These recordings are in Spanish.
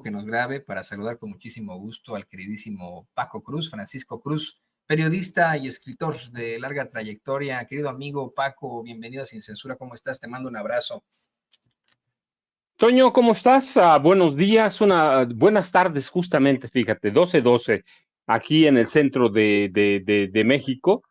que nos grabe para saludar con muchísimo gusto al queridísimo Paco Cruz, Francisco Cruz, periodista y escritor de larga trayectoria. Querido amigo Paco, bienvenido a Sin Censura. ¿Cómo estás? Te mando un abrazo. Toño, ¿cómo estás? Buenos días, buenas tardes, justamente, fíjate, 12:12, aquí en el centro de México.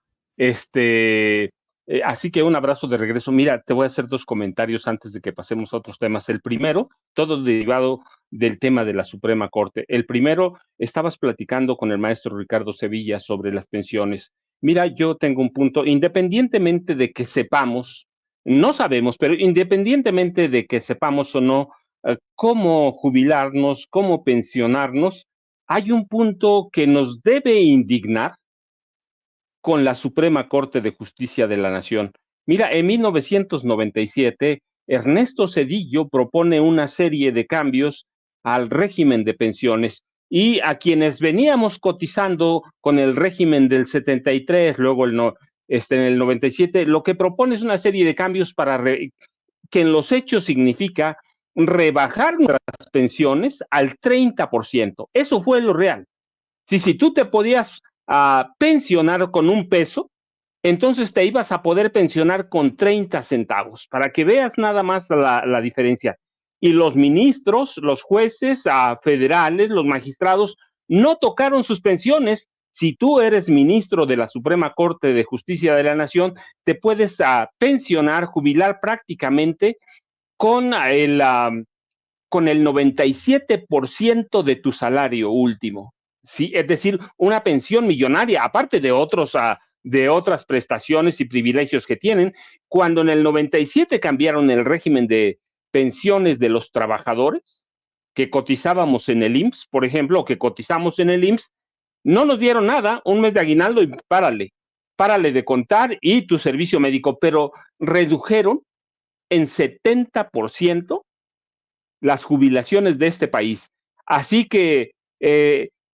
Así que un abrazo de regreso. Mira, te voy a hacer dos comentarios antes de que pasemos a otros temas. El primero, todo derivado del tema de la Suprema Corte. El primero, estabas platicando con el maestro Ricardo Sevilla sobre las pensiones. Mira, yo tengo un punto, independientemente de que sepamos, no sabemos, pero independientemente de que sepamos o no cómo jubilarnos, cómo pensionarnos, hay un punto que nos debe indignar con la Suprema Corte de Justicia de la Nación. Mira, en 1997, Ernesto Zedillo propone una serie de cambios al régimen de pensiones y a quienes veníamos cotizando con el régimen del 73, luego en el 97, lo que propone es una serie de cambios que en los hechos significa rebajar nuestras pensiones al 30%. Eso fue lo real. Si tú te podías pensionar con $1, entonces te ibas a poder pensionar con 30 centavos, para que veas nada más la diferencia. Y los ministros, los jueces federales, los magistrados, no tocaron sus pensiones. Si tú eres ministro de la Suprema Corte de Justicia de la Nación, te puedes pensionar, jubilar prácticamente con el 97% de tu salario último. Sí, es decir, una pensión millonaria, aparte de otras prestaciones y privilegios que tienen. Cuando en el 97 cambiaron el régimen de pensiones de los trabajadores, que cotizábamos en el IMSS, por ejemplo, o que cotizamos en el IMSS, no nos dieron nada, un mes de aguinaldo y párale de contar y tu servicio médico, pero redujeron en 70% las jubilaciones de este país. Así que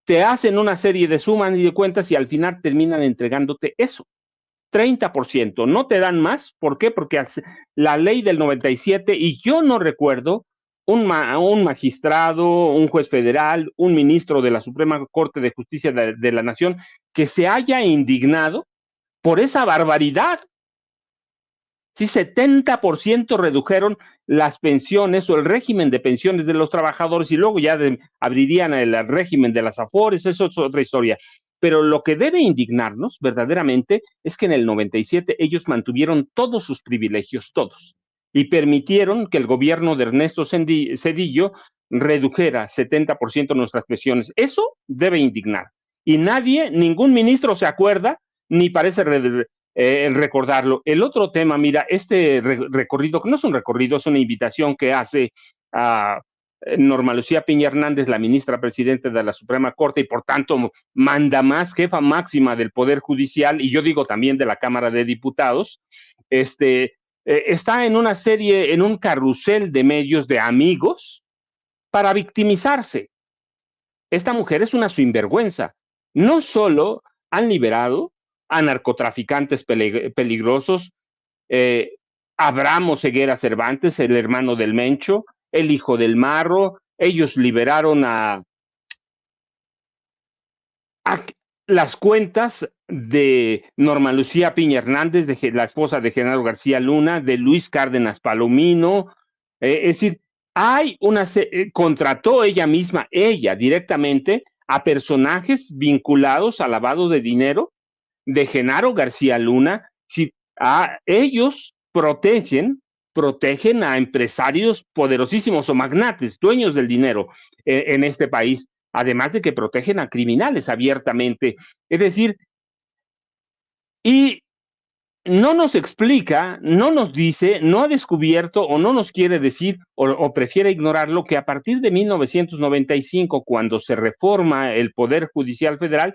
te hacen una serie de sumas y de cuentas y al final terminan entregándote eso, 30%. No te dan más. ¿Por qué? Porque la ley del 97, y yo no recuerdo un magistrado, un juez federal, un ministro de la Suprema Corte de Justicia de la Nación que se haya indignado por esa barbaridad. Sí, 70% redujeron las pensiones o el régimen de pensiones de los trabajadores y luego ya abrirían el régimen de las AFORES. Eso es otra historia. Pero lo que debe indignarnos verdaderamente es que en el 97 ellos mantuvieron todos sus privilegios, todos, y permitieron que el gobierno de Ernesto Zedillo redujera 70% nuestras pensiones. Eso debe indignar. Y ningún ministro se acuerda ni parece el recordarlo. El otro tema, mira, este recorrido, que no es un recorrido, es una invitación que hace a Norma Lucía Piña Hernández, la ministra presidenta de la Suprema Corte y por tanto manda más, jefa máxima del Poder Judicial, y yo digo también de la Cámara de Diputados. Está en una serie, en un carrusel de medios de amigos para victimizarse. Esta mujer es una sinvergüenza. No solo han liberado a narcotraficantes peligrosos, Abraham Oseguera Cervantes, el hermano del Mencho, el hijo del Marro. Ellos liberaron a las cuentas de Norma Lucía Piña Hernández, de la esposa de Genaro García Luna, de Luis Cárdenas Palomino. Es decir, contrató ella misma, ella directamente, a personajes vinculados al lavado de dinero de Genaro García Luna. Si ellos protegen a empresarios poderosísimos o magnates, dueños del dinero en este país, además de que protegen a criminales abiertamente. Es decir, y no nos explica, no nos dice, no ha descubierto o no nos quiere decir o prefiere ignorarlo, que a partir de 1995, cuando se reforma el Poder Judicial Federal,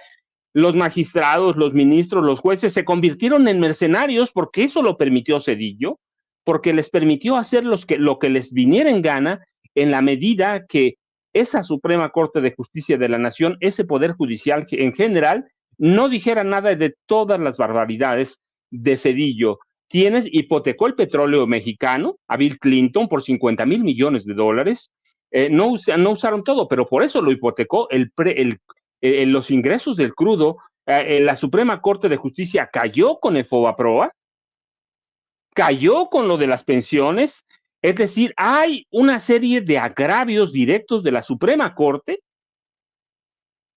los magistrados, los ministros, los jueces se convirtieron en mercenarios porque eso lo permitió Zedillo, porque les permitió hacer lo que les viniera en gana en la medida que esa Suprema Corte de Justicia de la Nación, ese Poder Judicial en general, no dijera nada de todas las barbaridades de Zedillo. Hipotecó el petróleo mexicano a Bill Clinton por $50,000 millones. no usaron todo, pero por eso lo hipotecó los ingresos del crudo. La Suprema Corte de Justicia cayó con el FOBAPROA, cayó con lo de las pensiones. Es decir, hay una serie de agravios directos de la Suprema Corte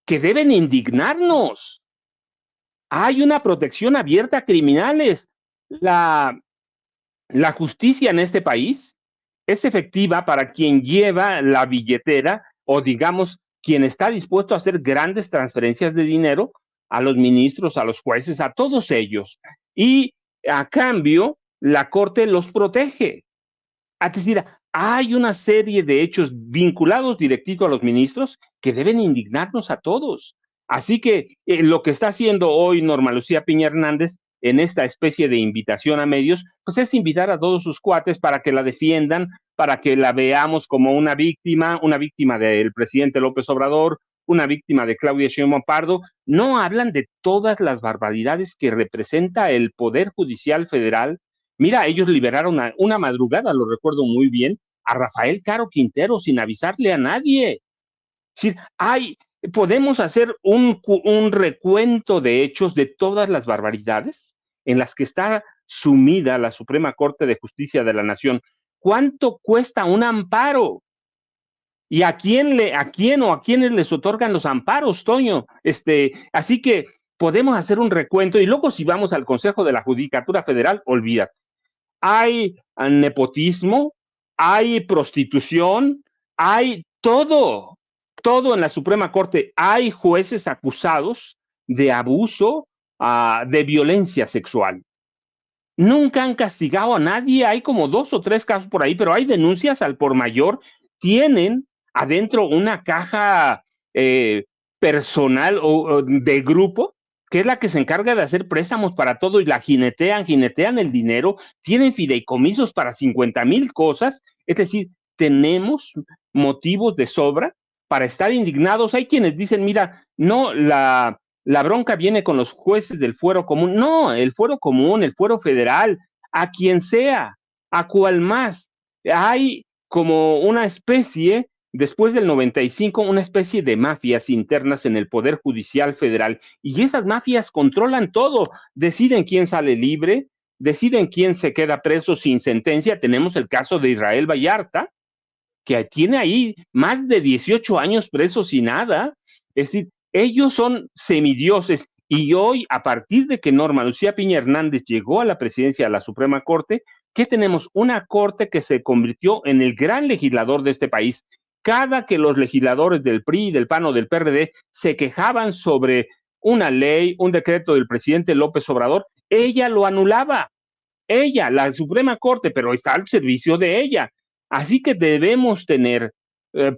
que deben indignarnos. Hay una protección abierta a criminales. La justicia en este país es efectiva para quien lleva la billetera o, digamos, quien está dispuesto a hacer grandes transferencias de dinero a los ministros, a los jueces, a todos ellos. Y a cambio, la Corte los protege. Es decir, hay una serie de hechos vinculados directito a los ministros que deben indignarnos a todos. Así que lo que está haciendo hoy Norma Lucía Piña Hernández en esta especie de invitación a medios, pues es invitar a todos sus cuates para que la defiendan, para que la veamos como una víctima del presidente López Obrador, una víctima de Claudia Sheinbaum Pardo. No hablan de todas las barbaridades que representa el Poder Judicial Federal. Mira, ellos liberaron una madrugada, lo recuerdo muy bien, a Rafael Caro Quintero sin avisarle a nadie. Es decir, podemos hacer un recuento de hechos de todas las barbaridades en las que está sumida la Suprema Corte de Justicia de la Nación. ¿Cuánto cuesta un amparo? ¿Y a quiénes les otorgan los amparos, Toño? Así que podemos hacer un recuento y luego si vamos al Consejo de la Judicatura Federal, olvídate. Hay nepotismo, hay prostitución, hay todo en la Suprema Corte. Hay jueces acusados de abuso, de violencia sexual. Nunca han castigado a nadie, hay como 2 o 3 casos por ahí, pero hay denuncias al por mayor. Tienen adentro una caja personal o de grupo, que es la que se encarga de hacer préstamos para todo y la jinetean el dinero, tienen fideicomisos para 50,000 cosas. Es decir, tenemos motivos de sobra para estar indignados. Hay quienes dicen, mira, no, la bronca viene con los jueces del fuero común. No, el fuero común, el fuero federal, a quien sea, a cual más. Hay como una especie, después del 95, una especie de mafias internas en el Poder Judicial Federal, y esas mafias controlan todo, deciden quién sale libre, deciden quién se queda preso sin sentencia. Tenemos el caso de Israel Vallarta, que tiene ahí más de 18 años preso sin nada. Es decir, ellos son semidioses, y hoy, a partir de que Norma Lucía Piña Hernández llegó a la presidencia de la Suprema Corte, ¿qué tenemos? Una corte que se convirtió en el gran legislador de este país. Cada que los legisladores del PRI, del PAN o del PRD se quejaban sobre una ley, un decreto del presidente López Obrador, ella lo anulaba. Ella, la Suprema Corte, pero está al servicio de ella. Así que debemos tener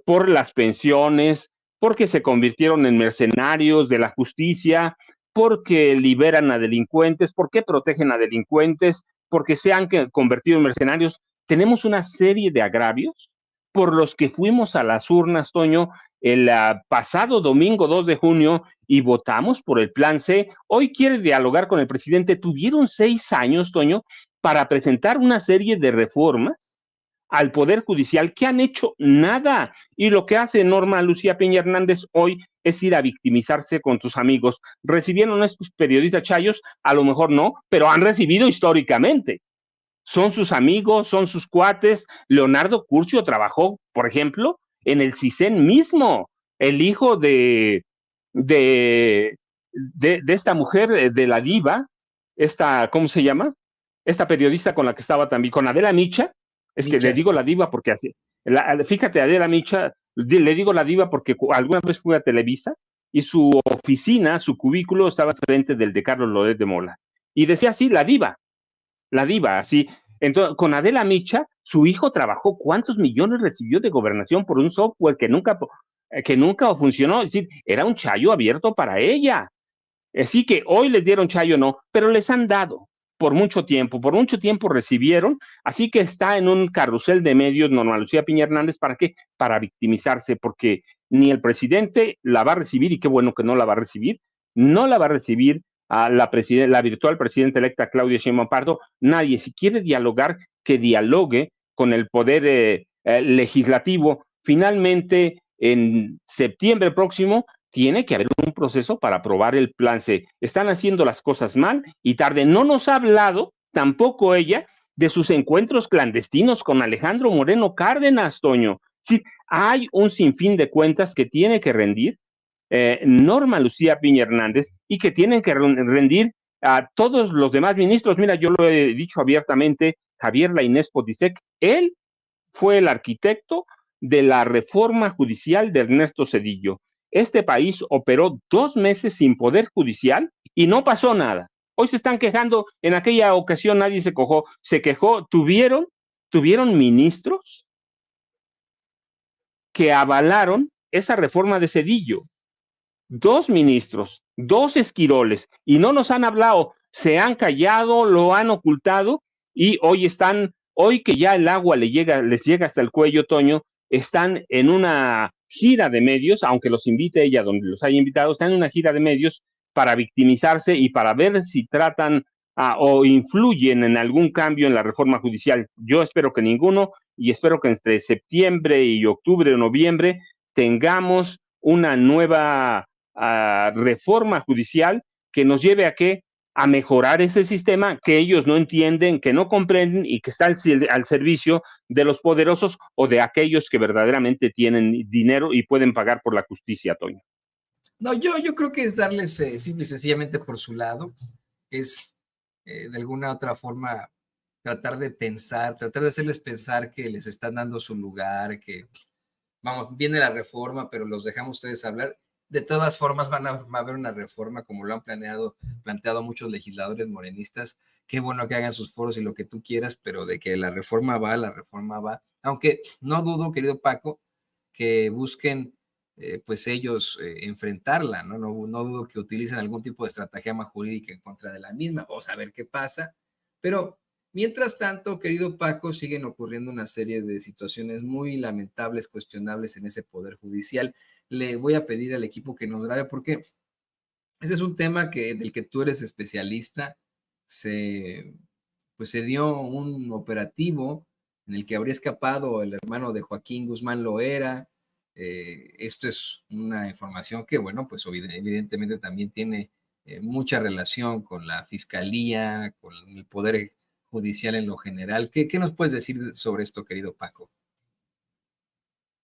por las pensiones, porque se convirtieron en mercenarios de la justicia, porque liberan a delincuentes, porque protegen a delincuentes, porque se han convertido en mercenarios. Tenemos una serie de agravios por los que fuimos a las urnas, Toño, el pasado domingo 2 de junio y votamos por el Plan C. Hoy quiere dialogar con el presidente. Tuvieron 6 años, Toño, para presentar una serie de reformas al Poder Judicial que han hecho nada. Y lo que hace Norma Lucía Piña Hernández hoy es ir a victimizarse con tus amigos. ¿Recibieron a estos periodistas chayos? A lo mejor no, pero han recibido históricamente. Son sus amigos, son sus cuates. Leonardo Curcio trabajó, por ejemplo, en el CISEN mismo. El hijo de esta mujer, de la diva, ¿cómo se llama? Esta periodista con la que estaba también, con Adela Micha. Es que le digo la diva porque así, fíjate, Adela Micha, le digo la diva porque alguna vez fui a Televisa y su oficina, su cubículo estaba frente del de Carlos Loret de Mola. Y decía así, la diva, así. Entonces, con Adela Micha, su hijo trabajó, ¿cuántos millones recibió de gobernación por un software que nunca funcionó? Es decir, era un chayo abierto para ella. Así que hoy les dieron chayo, no, pero les han dado por mucho tiempo recibieron, así que está en un carrusel de medios Norma Lucía Piña Hernández. ¿Para qué? Para victimizarse, porque ni el presidente la va a recibir, y qué bueno que no la va a recibir, a la virtual presidenta electa Claudia Sheinbaum Pardo. Nadie, si quiere dialogar, que dialogue con el poder legislativo, finalmente en septiembre próximo tiene que haber un proceso para aprobar el plan C. Están haciendo las cosas mal y tarde. No nos ha hablado tampoco ella de sus encuentros clandestinos con Alejandro Moreno Cárdenas, Toño. Sí, hay un sinfín de cuentas que tiene que rendir Norma Lucía Piña Hernández y que tienen que rendir a todos los demás ministros. Mira, yo lo he dicho abiertamente, Javier Lainez Potisek, él fue el arquitecto de la reforma judicial de Ernesto Zedillo. Este país operó 2 meses sin poder judicial y no pasó nada. Hoy se están quejando, en aquella ocasión nadie se quejó, tuvieron ministros que avalaron esa reforma de Zedillo. 2 ministros, 2 esquiroles, y no nos han hablado, se han callado, lo han ocultado, y hoy que ya el agua les llega hasta el cuello, Toño, están en una gira de medios, aunque los invite ella donde los haya invitado, están en una gira de medios para victimizarse y para ver si tratan o influyen en algún cambio en la reforma judicial. Yo espero que ninguno, y espero que entre septiembre y octubre o noviembre tengamos una nueva reforma judicial que nos lleve a qué? A mejorar ese sistema que ellos no entienden, que no comprenden y que está al servicio de los poderosos o de aquellos que verdaderamente tienen dinero y pueden pagar por la justicia, Toño. No, yo creo que es darles simple y sencillamente por su lado, es de alguna otra forma tratar de hacerles pensar que les están dando su lugar, que vamos, viene la reforma, pero los dejamos ustedes hablar. De todas formas va a haber una reforma como lo han planteado muchos legisladores morenistas. Qué bueno que hagan sus foros y lo que tú quieras, pero de que la reforma va. Aunque no dudo, querido Paco, que busquen pues ellos enfrentarla, ¿no? No dudo que utilicen algún tipo de estratagema jurídica en contra de la misma. Vamos a ver qué pasa. Pero mientras tanto, querido Paco, siguen ocurriendo una serie de situaciones muy lamentables, cuestionables en ese poder judicial. Le voy a pedir al equipo que nos grabe porque ese es un tema del que tú eres especialista. Pues se dio un operativo en el que habría escapado el hermano de Joaquín Guzmán Loera. Esto es una información que, bueno, pues evidentemente también tiene mucha relación con la fiscalía, con el poder judicial en lo general. ¿Qué nos puedes decir sobre esto, querido Paco?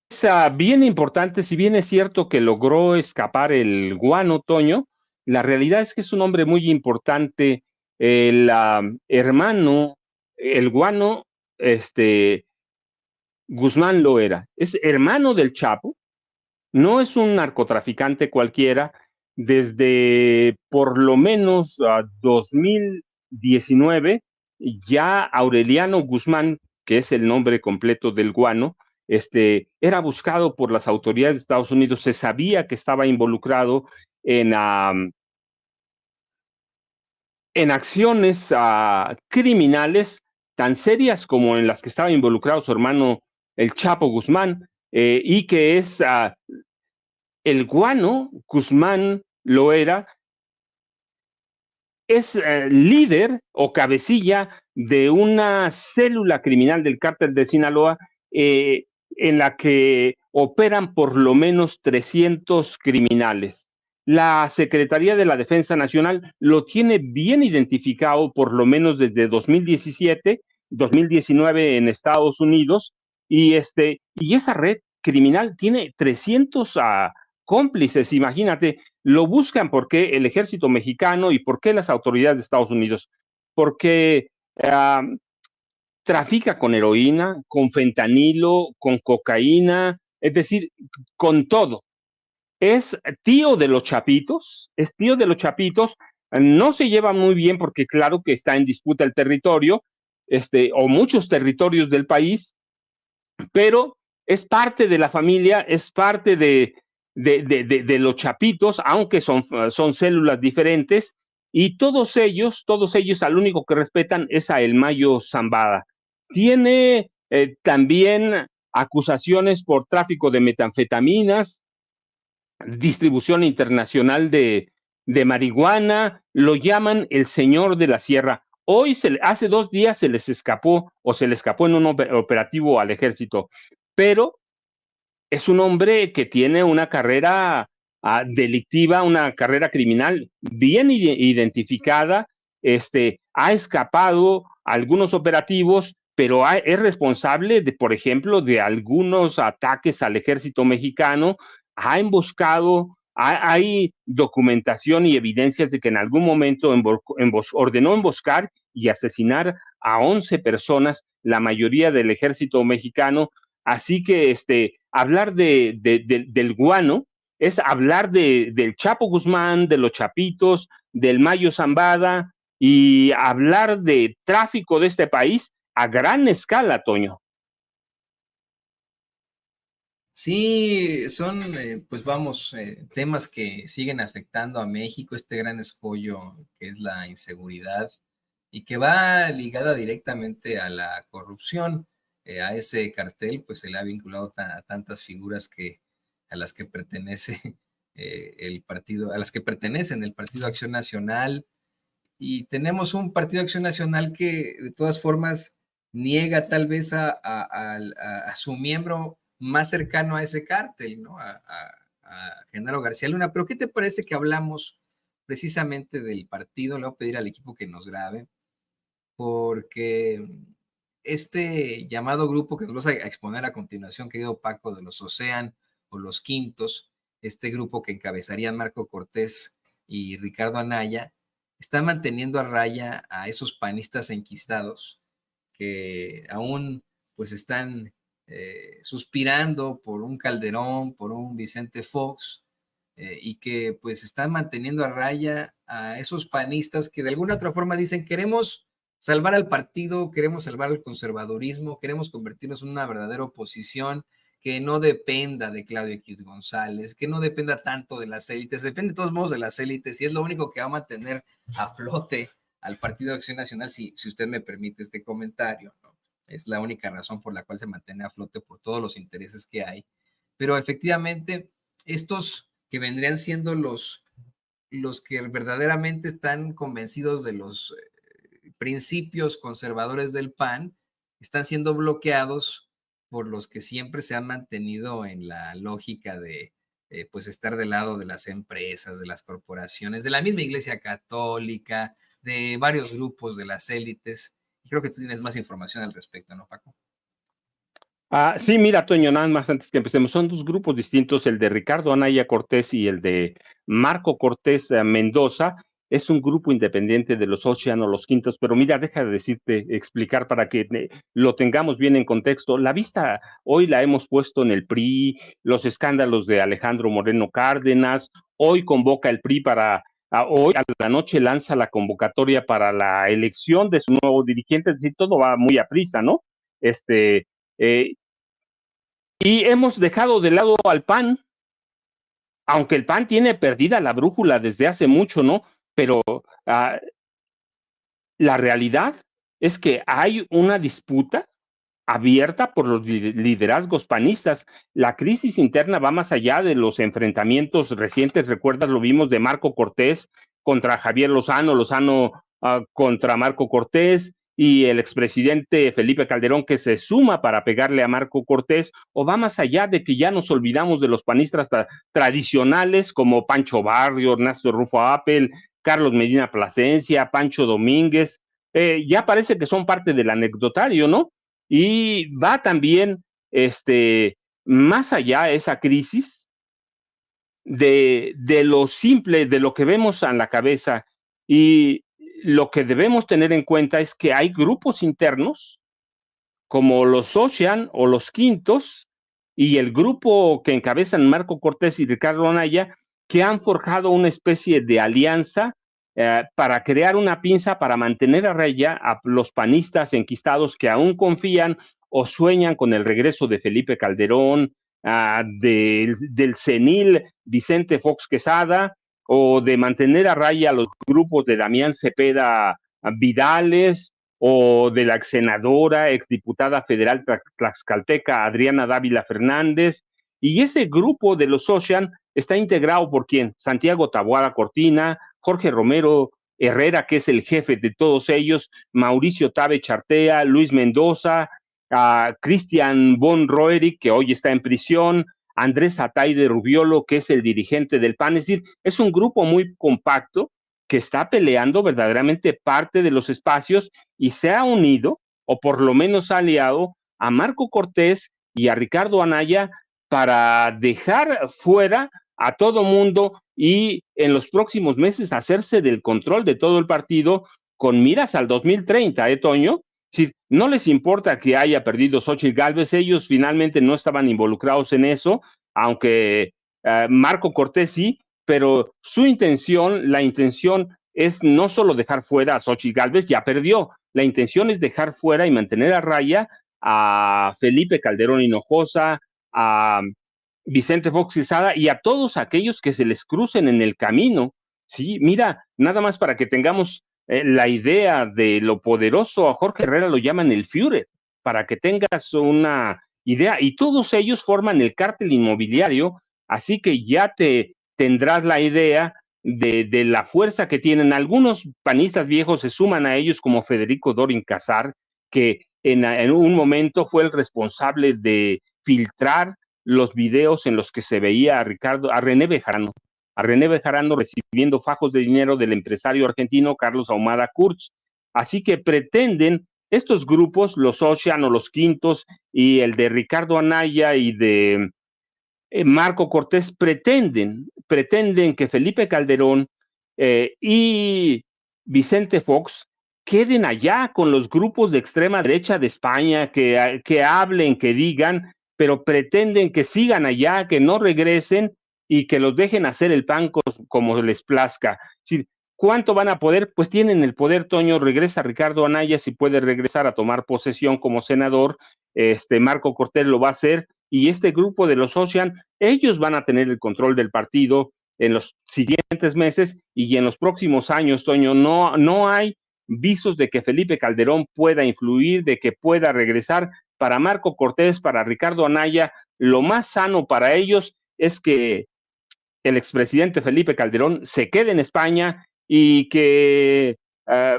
Es bien importante, si bien es cierto que logró escapar el guano, Toño, la realidad es que es un hombre muy importante, el hermano, el guano, Guzmán Loera, es hermano del Chapo, no es un narcotraficante cualquiera, desde por lo menos 2019, ya Aureliano Guzmán, que es el nombre completo del guano, era buscado por las autoridades de Estados Unidos, se sabía que estaba involucrado en acciones criminales tan serias como en las que estaba involucrado su hermano el Chapo Guzmán, y que es el guano Guzmán Loera, es líder o cabecilla de una célula criminal del cártel de Sinaloa en la que operan por lo menos 300 criminales. La Secretaría de la Defensa Nacional lo tiene bien identificado por lo menos desde 2017, 2019 en Estados Unidos, y esa red criminal tiene 300 cómplices, imagínate, lo buscan porque el ejército mexicano y por qué las autoridades de Estados Unidos, porque trafica con heroína, con fentanilo, con cocaína, es decir, con todo. Es tío de los chapitos, no se lleva muy bien porque claro que está en disputa el territorio, o muchos territorios del país, pero es parte de la familia, es parte de los chapitos, aunque son células diferentes, y todos ellos al único que respetan es a El Mayo Zambada. Tiene también acusaciones por tráfico de metanfetaminas, distribución internacional de marihuana, lo llaman el señor de la sierra. Hace 2 días se le escapó en un operativo al ejército, pero es un hombre que tiene una carrera delictiva, una carrera criminal bien identificada, ha escapado a algunos operativos, pero es responsable de, por ejemplo, de algunos ataques al ejército mexicano, ha emboscado, hay documentación y evidencias de que en algún momento ordenó emboscar y asesinar a 11 personas, la mayoría del ejército mexicano. Así que hablar del guano es hablar del Chapo Guzmán, de los Chapitos, del Mayo Zambada, y hablar de tráfico de este país a gran escala, Toño. Sí, son, pues vamos, temas que siguen afectando a México, este gran escollo que es la inseguridad y que va ligada directamente a la corrupción. A ese cartel, pues se le ha vinculado a tantas figuras a las que pertenece el partido, a las que pertenecen el Partido Acción Nacional, y tenemos un Partido Acción Nacional que de todas formas niega tal vez a su miembro más cercano a ese cártel, ¿no? A Genaro García Luna. Pero ¿qué te parece que hablamos precisamente del partido? Le voy a pedir al equipo que nos grabe, porque este llamado grupo que nos vas a exponer a continuación, querido Paco, de los Ocean o los Quintos, este grupo que encabezarían Marco Cortés y Ricardo Anaya, está manteniendo a raya a esos panistas enquistados que aún pues están suspirando por un Calderón, por un Vicente Fox, y que pues están manteniendo a raya a esos panistas que de alguna otra forma dicen: queremos salvar al partido, queremos salvar el conservadurismo, queremos convertirnos en una verdadera oposición que no dependa de Claudio X González, que no dependa tanto de las élites, depende de todos modos de las élites, y es lo único que va a mantener a flote al Partido de Acción Nacional, si usted me permite este comentario, ¿no? Es la única razón por la cual se mantiene a flote, por todos los intereses que hay. Pero efectivamente, estos que vendrían siendo los que verdaderamente están convencidos de los principios conservadores del PAN, están siendo bloqueados por los que siempre se han mantenido en la lógica de pues estar del lado de las empresas, de las corporaciones, de la misma Iglesia Católica, de varios grupos de las élites. Y creo que tú tienes más información al respecto, ¿no, Paco? Sí, mira, Toño, nada más antes que empecemos, son dos grupos distintos, el de Ricardo Anaya Cortés y el de Marco Cortés Mendoza. Es un grupo independiente de los Ocean o los Quintos, pero mira, deja de decirte, explicar para que lo tengamos bien en contexto. La vista hoy la hemos puesto en el PRI, los escándalos de Alejandro Moreno Cárdenas. Hoy convoca el PRI hoy a la noche lanza la convocatoria para la elección de su nuevo dirigente, es decir, todo va muy a prisa, ¿no? Eh, y hemos dejado de lado al PAN, aunque el PAN tiene perdida la brújula desde hace mucho, ¿no? Pero la realidad es que hay una disputa abierta por los liderazgos panistas. La crisis interna va más allá de los enfrentamientos recientes. Recuerdas, lo vimos de Marco Cortés contra Javier Lozano, Lozano contra Marco Cortés, y el expresidente Felipe Calderón que se suma para pegarle a Marco Cortés, o va más allá de que ya nos olvidamos de los panistas tradicionales como Pancho Barrio, Ernesto Rufo Apel, Carlos Medina Plasencia, Pancho Domínguez. Ya parece que son parte del anecdotario, ¿no? Y va también más allá esa crisis de lo simple, de lo que vemos en la cabeza. Y lo que debemos tener en cuenta es que hay grupos internos como los Ocean o los Quintos y el grupo que encabezan Marco Cortés y Ricardo Anaya, que han forjado una especie de alianza para crear una pinza para mantener a raya a los panistas enquistados que aún confían o sueñan con el regreso de Felipe Calderón, del senil Vicente Fox Quesada, o de mantener a raya a los grupos de Damián Cepeda Vidales, o de la ex senadora, exdiputada federal tlaxcalteca Adriana Dávila Fernández. Y ese grupo de los Ocean está integrado por ¿quién? Santiago Taboada Cortina, Jorge Romero Herrera, que es el jefe de todos ellos, Mauricio Tabe Chartea, Luis Mendoza, Cristian von Roerich, que hoy está en prisión, Andrés Atay de Rubiolo, que es el dirigente del PAN. Es decir, es un grupo muy compacto que está peleando verdaderamente parte de los espacios y se ha unido, o por lo menos ha aliado, a Marco Cortés y a Ricardo Anaya para dejar fuera a todo mundo y en los próximos meses hacerse del control de todo el partido con miras al 2030, Toño? Si no les importa que haya perdido Xochitl Gálvez, ellos finalmente no estaban involucrados en eso, aunque Marco Cortés sí, pero su intención, la intención es no solo dejar fuera a Xochitl Gálvez, ya perdió, la intención es dejar fuera y mantener a raya a Felipe Calderón Hinojosa, a Vicente Fox Quesada y a todos aquellos que se les crucen en el camino. Sí, mira, nada más para que tengamos la idea de lo poderoso, a Jorge Herrera lo llaman el Führer, para que tengas una idea, y todos ellos forman el cártel inmobiliario, así que ya te tendrás la idea de la fuerza que tienen. Algunos panistas viejos se suman a ellos, como Federico Dorin Casar, que en un momento fue el responsable de filtrar los videos en los que se veía a René Bejarano recibiendo fajos de dinero del empresario argentino Carlos Ahumada Kurz. Así que pretenden estos grupos, los Ocean o los Quintos y el de Ricardo Anaya y de Marco Cortés, pretenden que Felipe Calderón y Vicente Fox queden allá con los grupos de extrema derecha de España, que hablen, que digan, pero pretenden que sigan allá, que no regresen y que los dejen hacer el pan como les plazca. Sí, ¿cuánto van a poder? Pues tienen el poder, Toño. Regresa Ricardo Anaya, si puede regresar a tomar posesión como senador, Marco Cortés lo va a hacer, y este grupo de los Ocean, ellos van a tener el control del partido en los siguientes meses y en los próximos años, Toño. No hay visos de que Felipe Calderón pueda influir, de que pueda regresar. Para Marco Cortés, para Ricardo Anaya, lo más sano para ellos es que el expresidente Felipe Calderón se quede en España y que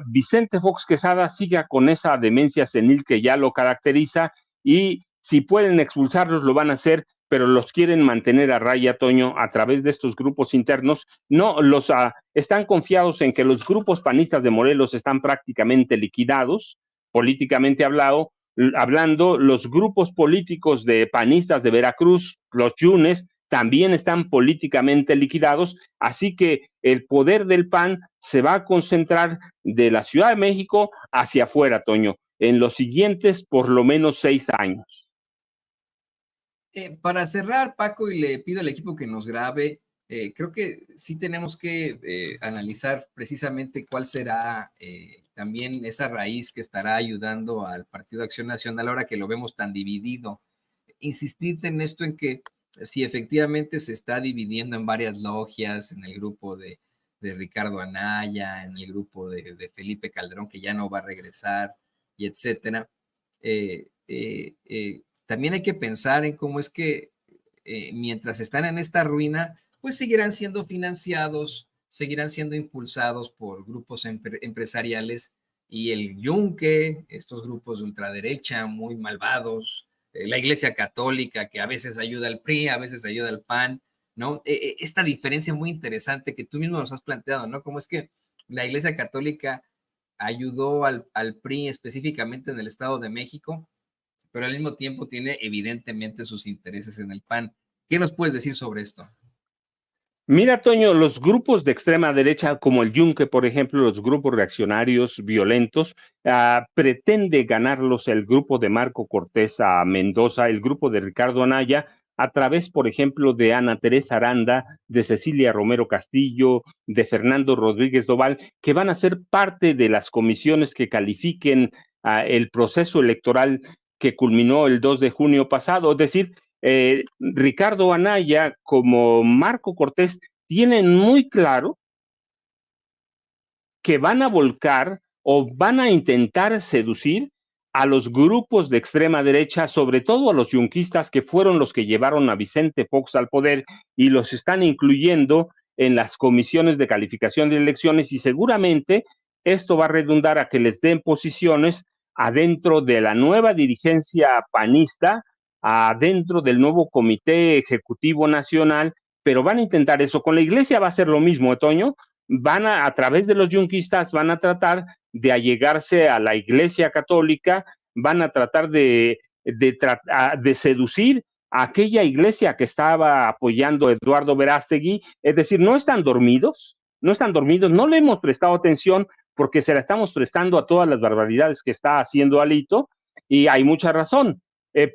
Vicente Fox Quesada siga con esa demencia senil que ya lo caracteriza, y si pueden expulsarlos lo van a hacer, pero los quieren mantener a raya, Toño, a través de estos grupos internos. No, están confiados en que los grupos panistas de Morelos están prácticamente liquidados, políticamente hablando, los grupos políticos de panistas de Veracruz, los Yunes, también están políticamente liquidados, así que el poder del PAN se va a concentrar de la Ciudad de México hacia afuera, Toño, en los siguientes por lo menos 6 años. Para cerrar, Paco, y le pido al equipo que nos grabe, creo que sí tenemos que analizar precisamente cuál será también esa raíz que estará ayudando al Partido Acción Nacional ahora que lo vemos tan dividido. Insistirte en esto, en que si efectivamente se está dividiendo en varias logias, en el grupo de Ricardo Anaya, en el grupo de Felipe Calderón, que ya no va a regresar, y etcétera. También hay que pensar en cómo es que mientras están en esta ruina, pues seguirán siendo financiados, seguirán siendo impulsados por grupos empresariales, y el Yunque, estos grupos de ultraderecha muy malvados, la Iglesia Católica, que a veces ayuda al PRI, a veces ayuda al PAN, ¿no? Esta diferencia muy interesante que tú mismo nos has planteado, ¿no? Cómo es que la Iglesia Católica ayudó al PRI específicamente en el Estado de México, pero al mismo tiempo tiene evidentemente sus intereses en el PAN. ¿Qué nos puedes decir sobre esto? Mira, Toño, los grupos de extrema derecha, como el Yunque, por ejemplo, los grupos reaccionarios violentos, pretende ganarlos el grupo de Marco Cortés a Mendoza, el grupo de Ricardo Anaya, a través, por ejemplo, de Ana Teresa Aranda, de Cecilia Romero Castillo, de Fernando Rodríguez Doval, que van a ser parte de las comisiones que califiquen el proceso electoral que culminó el 2 de junio pasado. Es decir, Ricardo Anaya como Marco Cortés tienen muy claro que van a volcar o van a intentar seducir a los grupos de extrema derecha, sobre todo a los yunquistas, que fueron los que llevaron a Vicente Fox al poder, y los están incluyendo en las comisiones de calificación de elecciones, y seguramente esto va a redundar a que les den posiciones adentro de la nueva dirigencia panista dentro del nuevo Comité Ejecutivo Nacional, pero van a intentar eso. Con la iglesia va a ser lo mismo, Toño. Van a través de los yunquistas, van a tratar de allegarse a la iglesia católica, van a tratar de seducir a aquella iglesia que estaba apoyando a Eduardo Verástegui. Es decir, no están dormidos, no le hemos prestado atención porque se la estamos prestando a todas las barbaridades que está haciendo Alito, y hay mucha razón.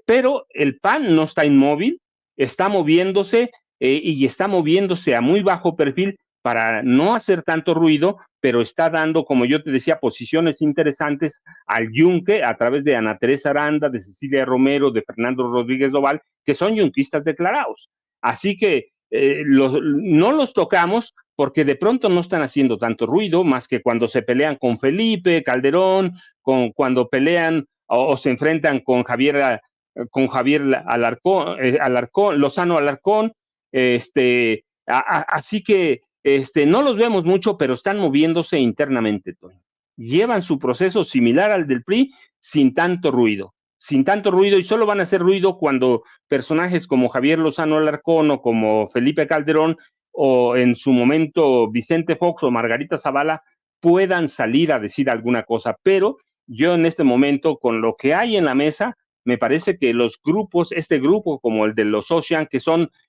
Pero el PAN no está inmóvil, está moviéndose, y está moviéndose a muy bajo perfil para no hacer tanto ruido, pero está dando, como yo te decía, posiciones interesantes al yunque a través de Ana Teresa Aranda, de Cecilia Romero, de Fernando Rodríguez Doval, que son yunquistas declarados. Así que no los tocamos porque de pronto no están haciendo tanto ruido, más que cuando se pelean con Felipe Calderón, cuando pelean o se enfrentan con Javier Alarcón, Lozano Alarcón. Así que no los vemos mucho, pero están moviéndose internamente, Tony. Llevan su proceso similar al del PRI, sin tanto ruido, y solo van a hacer ruido cuando personajes como Javier Lozano Alarcón o como Felipe Calderón o en su momento Vicente Fox o Margarita Zavala puedan salir a decir alguna cosa. Pero yo en este momento, con lo que hay en la mesa, me parece que los grupos, este grupo como el de los Ocean, que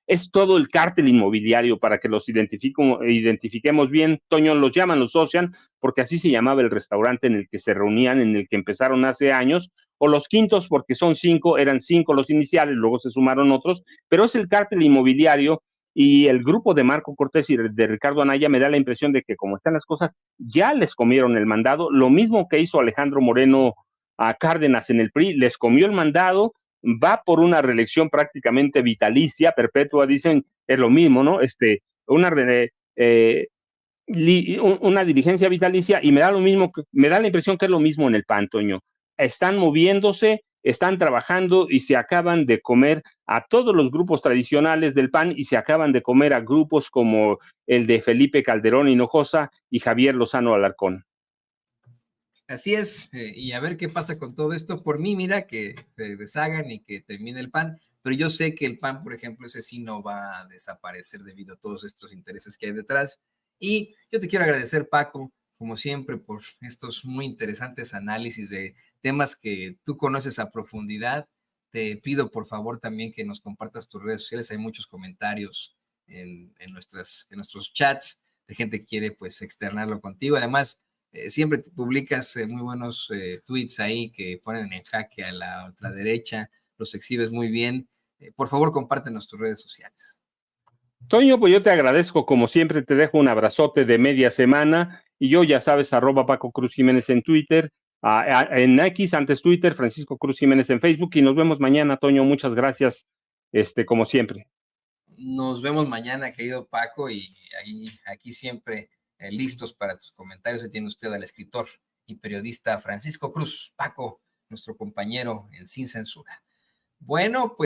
es todo el cártel inmobiliario, para que los identifiquemos bien. Toño, los llaman los Ocean porque así se llamaba el restaurante en el que se reunían, en el que empezaron hace años, o los Quintos porque son 5, eran 5 los iniciales, luego se sumaron otros, pero es el cártel inmobiliario. Y el grupo de Marco Cortés y de Ricardo Anaya me da la impresión de que, como están las cosas, ya les comieron el mandado, lo mismo que hizo Alejandro Moreno a Cárdenas en el PRI, les comió el mandado, va por una reelección prácticamente vitalicia, perpetua, dicen, es lo mismo, ¿no? Una dirigencia vitalicia, y me da la impresión que es lo mismo en el PAN, Toño. Están moviéndose, están trabajando y se acaban de comer a todos los grupos tradicionales del PAN y se acaban de comer a grupos como el de Felipe Calderón Hinojosa y Javier Lozano Alarcón. Así es, y a ver qué pasa con todo esto. Por mí, mira, que se deshagan y que termine el PAN, pero yo sé que el PAN, por ejemplo, ese sí no va a desaparecer debido a todos estos intereses que hay detrás. Y yo te quiero agradecer, Paco, como siempre, por estos muy interesantes análisis de temas que tú conoces a profundidad. Te pido, por favor, también que nos compartas tus redes sociales. Hay muchos comentarios en nuestros chats de gente que quiere, pues, externarlo contigo. Además, siempre publicas muy buenos tweets ahí que ponen en jaque a la ultraderecha, los exhibes muy bien. Por favor, compártenos tus redes sociales. Toño, pues yo te agradezco, como siempre, te dejo un abrazote de media semana, y yo, ya sabes, @Paco Cruz Jiménez en Twitter, en X, antes Twitter, Francisco Cruz Jiménez en Facebook, y nos vemos mañana, Toño, muchas gracias, como siempre. Nos vemos mañana, querido Paco, y aquí siempre listos para tus comentarios. Ahí tiene usted al escritor y periodista Francisco Cruz, Paco, nuestro compañero en Sin Censura. Bueno, pues